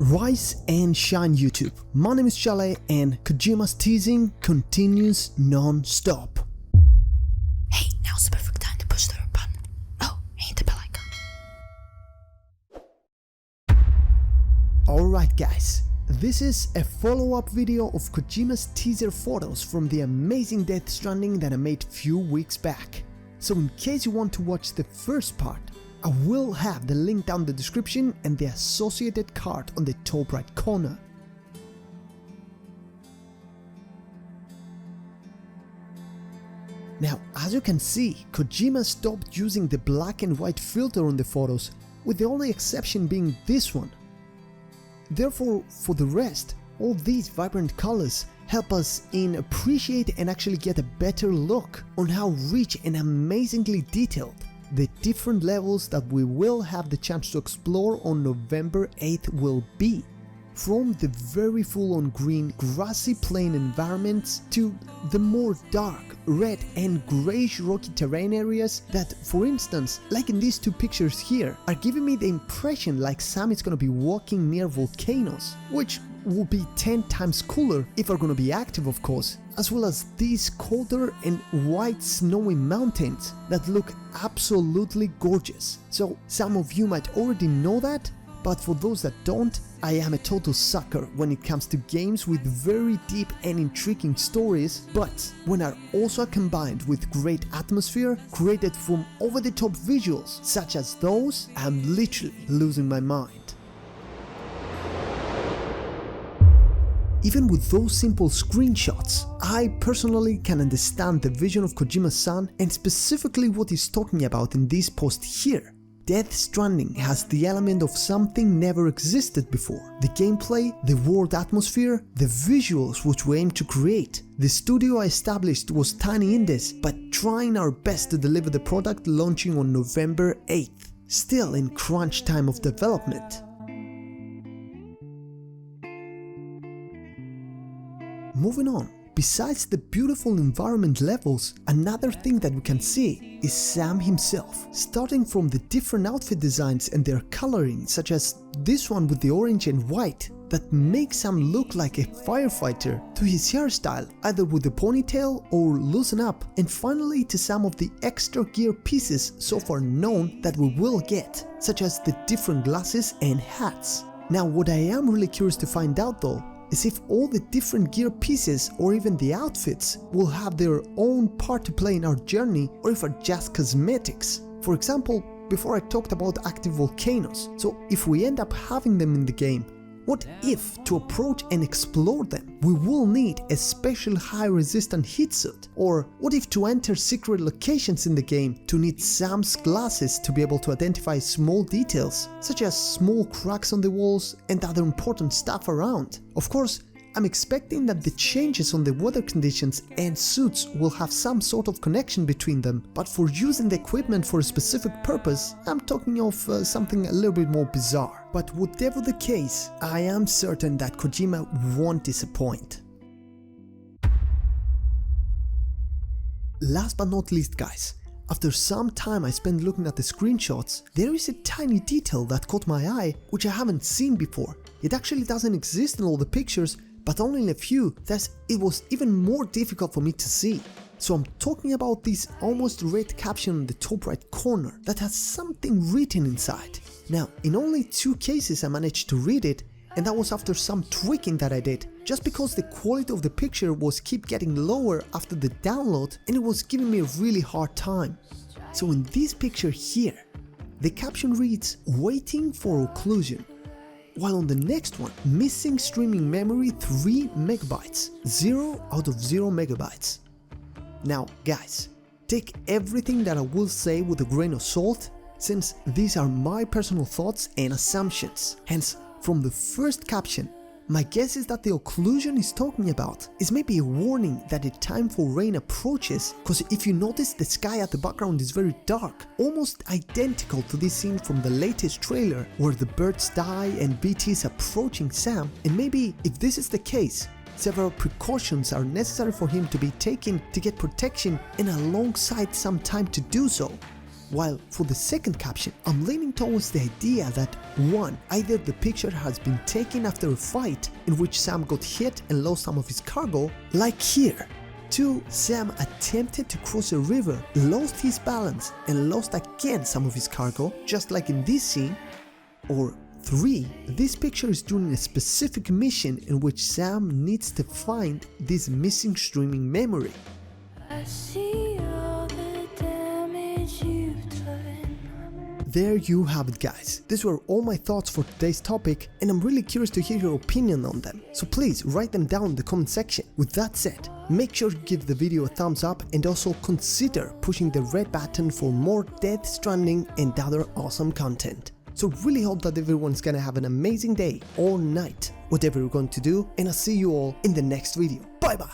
Rise and shine YouTube. My name is Tsele and Kojima's teasing continues non-stop. Hey, now's the perfect time to push the button. Oh, and hit the bell icon. Alright guys, this is a follow-up video of Kojima's teaser photos from the amazing Death Stranding that I made few weeks back. So in case you want to watch the first part, I will have the link down in the description and the associated card on the top right corner. Now, as you can see, Kojima stopped using the black and white filter on the photos, with the only exception being this one. Therefore, for the rest, all these vibrant colors help us in appreciate and actually get a better look on how rich and amazingly detailed the different levels that we will have the chance to explore on November 8th will be. From the very full-on green, grassy plain environments to the more dark, red and greyish rocky terrain areas that, for instance, like in these two pictures here, are giving me the impression like Sam is gonna be walking near volcanos, which will be 10 times cooler if are gonna be active, of course, as well as these colder and white snowy mountains that look absolutely gorgeous. So some of you might already know that, but for those that don't, I am a total sucker when it comes to games with very deep and intriguing stories, but when are also combined with great atmosphere created from over-the-top visuals such as those, I'm literally losing my mind. Even with those simple screenshots, I personally can understand the vision of Kojima's-san and specifically what he's talking about in this post here. Death Stranding has the element of something never existed before. The gameplay, the world atmosphere, the visuals which we aim to create. The studio I established was tiny in this, but trying our best to deliver the product launching on November 8th, still in crunch time of development. Moving on, besides the beautiful environment levels, another thing that we can see is Sam himself, starting from the different outfit designs and their coloring, such as this one with the orange and white that makes Sam look like a firefighter, to his hairstyle, either with a ponytail or loosen up, and finally to some of the extra gear pieces so far known that we will get, such as the different glasses and hats. Now what I am really curious to find out though, is if all the different gear pieces or even the outfits will have their own part to play in our journey or if are just cosmetics. For example, before I talked about active volcanoes, so if we end up having them in the game, what if to approach and explore them we will need a special high resistant heat suit? Or what if to enter secret locations in the game to need Sam's glasses to be able to identify small details such as small cracks on the walls and other important stuff around? Of course, I'm expecting that the changes on the weather conditions and suits will have some sort of connection between them, but for using the equipment for a specific purpose, I'm talking of something a little bit more bizarre. But whatever the case, I am certain that Kojima won't disappoint. Last but not least guys, after some time I spent looking at the screenshots, there is a tiny detail that caught my eye which I haven't seen before. It actually doesn't exist in all the pictures, but only in a few, thus it was even more difficult for me to see. So I'm talking about this almost red caption in the top right corner that has something written inside. Now, in only 2 cases I managed to read it, and that was after some tweaking that I did, just because the quality of the picture was keep getting lower after the download and it was giving me a really hard time. So in this picture here, the caption reads, "Waiting for occlusion." While on the next one, missing streaming memory 3 megabytes, 0 out of 0 megabytes. Now guys, take everything that I will say with a grain of salt, since these are my personal thoughts and assumptions. Hence, from the first caption, my guess is that the occlusion he's talking about is maybe a warning that the time for rain approaches, cause if you notice the sky at the background is very dark, almost identical to this scene from the latest trailer where the birds die and BT is approaching Sam, and maybe if this is the case, several precautions are necessary for him to be taken to get protection and alongside some time to do so. While for the second caption, I'm leaning towards the idea that 1. Either the picture has been taken after a fight in which Sam got hit and lost some of his cargo, like here. 2. Sam attempted to cross a river, lost his balance and lost again some of his cargo, just like in this scene. Or 3. This picture is during a specific mission in which Sam needs to find this missing streaming memory. I see all the damage you've done. There you have it, guys. These were all my thoughts for today's topic, and I'm really curious to hear your opinion on them. So please write them down in the comment section. With that said, make sure to give the video a thumbs up and also consider pushing the red button for more Death Stranding and other awesome content. So really hope that everyone's gonna have an amazing day or night, whatever you're going to do, and I'll see you all in the next video. Bye bye!